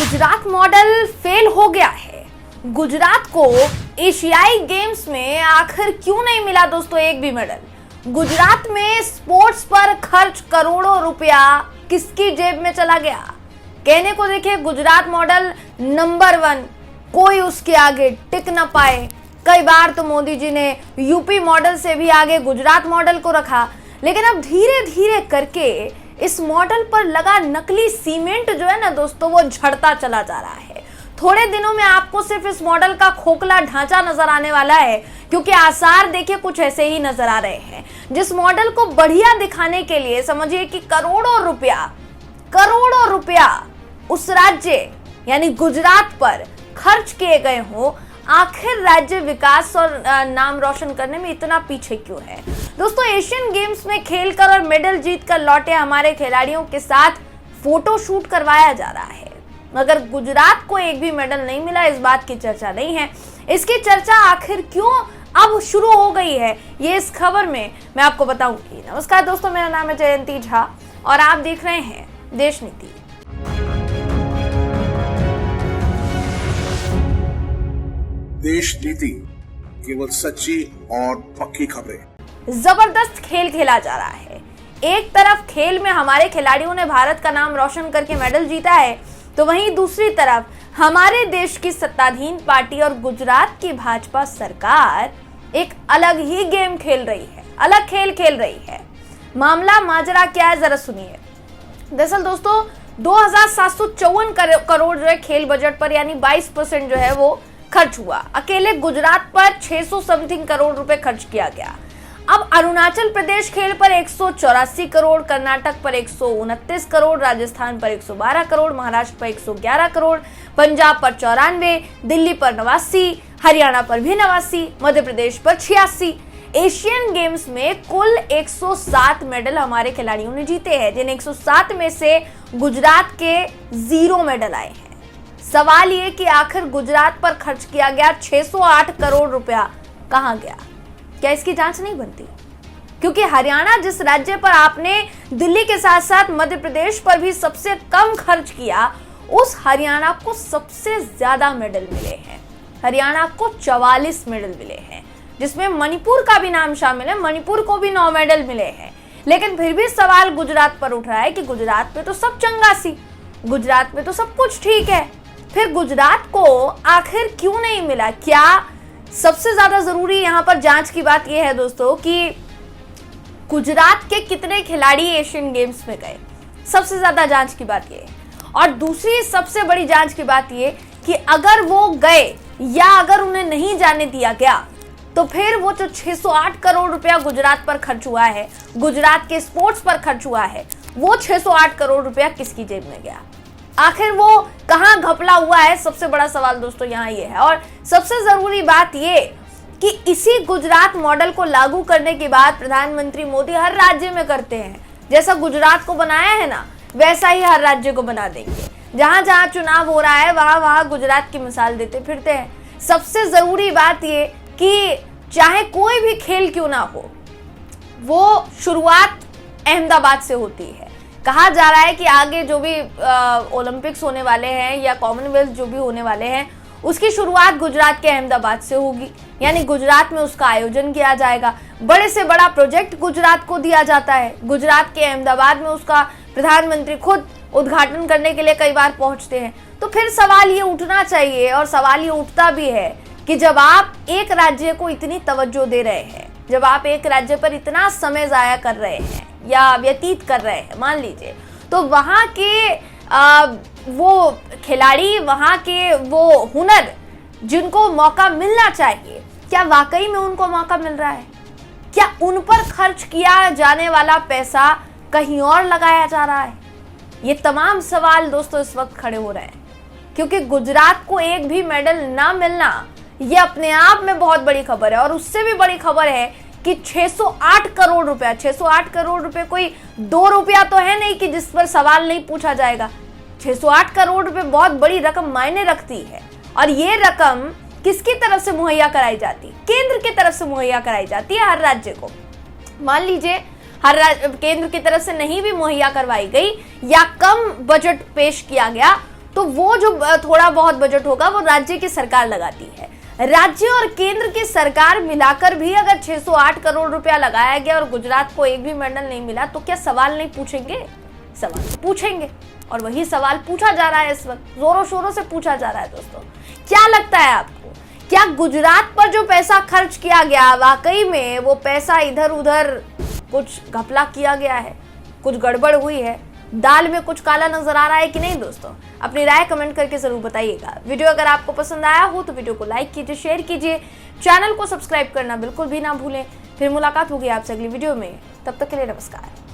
Gujarat model fail हो गया है। गुजरात को एशियाई गेम्स में आखिर क्यों नहीं मिला दोस्तों एक भी मेडल? गुजरात में स्पोर्ट्स पर खर्च करोड़ों रुपया किसकी जेब में चला गया? कहने को देखिए गुजरात मॉडल नंबर 1, कोई उसके आगे टिक न पाए। कई बार तो मोदी जी ने यूपी मॉडल से भी आगे गुजरात मॉडल को रखा, लेकिन अब धीरे धीरे करके इस मॉडल पर लगा नकली सीमेंट जो है ना दोस्तों, वो झड़ता चला जा रहा है। थोड़े दिनों में आपको सिर्फ इस मॉडल का खोखला ढांचा नजर आने वाला है, क्योंकि आसार देखिए कुछ ऐसे ही नजर आ रहे हैं। जिस मॉडल को बढ़िया दिखाने के लिए समझिए कि करोड़ों रुपया उस राज्य यानी गुजरात पर खर्च किए गए हों, आखिर राज्य विकास और नाम रोशन करने में इतना पीछे क्यों है? दोस्तों, एशियन गेम्स में खेलकर और मेडल जीतकर लौटे हमारे खिलाड़ियों के साथ फोटो शूट करवाया जा रहा है, मगर गुजरात को एक भी मेडल नहीं मिला, इस बात की चर्चा नहीं है। इसकी चर्चा आखिर क्यों अब शुरू हो गई है, ये इस खबर में मैं आपको बताऊंगी। नमस्कार दोस्तों, मेरा नाम है जयंती झा और आप देख रहे हैं देश नीति। देश नीति, केवल सच्ची और पक्की खबरें। जबरदस्त खेल खेला जा रहा है। एक तरफ खेल में हमारे खिलाड़ियों ने भारत का नाम रोशन करके मेडल जीता है, तो वहीं दूसरी तरफ हमारे देश की सत्ताधीन पार्टी और गुजरात की भाजपा सरकार एक अलग ही गेम खेल रही है, अलग खेल खेल रही है। मामला माजरा क्या है, जरा सुनिए। दरअसल दोस्तों 2754 करोड़ जो है खेल बजट पर यानी 22% जो है वो खर्च हुआ। अकेले गुजरात पर 600 समथिंग करोड़ रुपए खर्च किया गया। अब अरुणाचल प्रदेश खेल पर 184 करोड़, कर्नाटक पर 129 करोड़, राजस्थान पर 112 करोड़, महाराष्ट्र पर 111 करोड़, पंजाब पर 94, दिल्ली पर 89, हरियाणा पर भी 89, मध्य प्रदेश पर 86। एशियन गेम्स में कुल 107 मेडल हमारे खिलाड़ियों ने जीते हैं, जिन 107 में से गुजरात के 0 मेडल आए हैं। सवाल ये कि आखिर गुजरात पर खर्च किया गया 608 करोड़ रुपया कहां गया? क्या इसकी जांच नहीं बनती? क्योंकि हरियाणा जिस राज्य पर आपने दिल्ली के साथ साथ मध्य प्रदेश पर भी सबसे कम खर्च किया, उस हरियाणा को सबसे ज्यादा मेडल मिले हैं। हरियाणा को 44 मेडल मिले हैं, जिसमें मणिपुर का भी नाम शामिल है। मणिपुर को भी 9 मेडल मिले हैं। लेकिन फिर भी सवाल गुजरात पर उठ रहा है कि गुजरात में तो सब चंगासी, गुजरात में तो सब कुछ ठीक है, फिर गुजरात को आखिर क्यों नहीं मिला? क्या सबसे ज्यादा जरूरी यहाँ पर जांच की बात यह है दोस्तों कि गुजरात के कितने खिलाड़ी एशियन गेम्स में गए, सबसे ज्यादा जांच की बात यह है। और दूसरी सबसे बड़ी जांच की बात यह कि अगर वो गए या अगर उन्हें नहीं जाने दिया गया, तो फिर वो जो 608 करोड़ रुपया गुजरात पर खर्च हुआ है, गुजरात के स्पोर्ट्स पर खर्च हुआ है, वो 608 करोड़ रुपया किसकी जेब में गया? आखिर वो कहां घपला हुआ है? सबसे बड़ा सवाल दोस्तों यहाँ ये है। और सबसे जरूरी बात ये कि इसी गुजरात मॉडल को लागू करने के बाद प्रधानमंत्री मोदी हर राज्य में करते हैं। जैसा गुजरात को बनाया है ना, वैसा ही हर राज्य को बना देंगे। जहां जहां चुनाव हो रहा है वहां वहां गुजरात की मिसाल देते फिरते हैं। सबसे जरूरी बात ये कि चाहे कोई भी खेल क्यों ना हो, वो शुरुआत अहमदाबाद से होती है। कहा जा रहा है कि आगे जो भी ओलंपिक्स होने वाले हैं या कॉमनवेल्थ जो भी होने वाले हैं, उसकी शुरुआत गुजरात के अहमदाबाद से होगी, यानी गुजरात में उसका आयोजन किया जाएगा। बड़े से बड़ा प्रोजेक्ट गुजरात को दिया जाता है। गुजरात के अहमदाबाद में उसका प्रधानमंत्री खुद उद्घाटन करने के लिए कई बार पहुंचते हैं। तो फिर सवाल ये उठना चाहिए, और सवाल ये उठता भी है कि जब आप एक राज्य को इतनी तवज्जो दे रहे हैं, जब आप एक राज्य पर इतना समय जाया कर रहे हैं या व्यतीत कर रहे हैं मान लीजिए, तो वहाँ के वो खिलाड़ी, वहाँ के वो हुनर जिनको मौका मिलना चाहिए, क्या वाकई में उनको मौका मिल रहा है? क्या उन पर खर्च किया जाने वाला पैसा कहीं और लगाया जा रहा है? ये तमाम सवाल दोस्तों इस वक्त खड़े हो रहे हैं, क्योंकि गुजरात को एक भी मेडल ना मिलना ये अपने आप में बहुत बड़ी खबर है। और उससे भी बड़ी खबर है कि 608 करोड़ रुपया, 608 करोड़ रुपए कोई 2 रुपया तो है नहीं कि जिस पर सवाल नहीं पूछा जाएगा। 608 करोड़ रुपए बहुत बड़ी रकम मायने रखती है। और ये रकम किसकी तरफ से मुहैया कराई जाती? केंद्र की तरफ से मुहैया कराई जाती है हर राज्य को। मान लीजिए हर केंद्र की तरफ से नहीं भी मुहैया करवाई गई या कम बजट पेश किया गया, तो वो जो थोड़ा बहुत बजट होगा वो राज्य की सरकार लगाती है। राज्य और केंद्र की सरकार मिलाकर भी अगर 608 करोड़ रुपया लगाया गया और गुजरात को एक भी मेडल नहीं मिला तो क्या सवाल नहीं पूछेंगे? सवाल पूछेंगे, और वही सवाल पूछा जा रहा है इस वक्त, जोरों शोरों से पूछा जा रहा है। दोस्तों, क्या लगता है आपको, क्या गुजरात पर जो पैसा खर्च किया गया वाकई में वो पैसा इधर उधर कुछ घपला किया गया है, कुछ गड़बड़ हुई है, दाल में कुछ काला नजर आ रहा है कि नहीं? दोस्तों, अपनी राय कमेंट करके जरूर बताइएगा। वीडियो अगर आपको पसंद आया हो तो वीडियो को लाइक कीजिए, शेयर कीजिए, चैनल को सब्सक्राइब करना बिल्कुल भी ना भूलें। फिर मुलाकात होगी आपसे अगली वीडियो में, तब तक के लिए नमस्कार।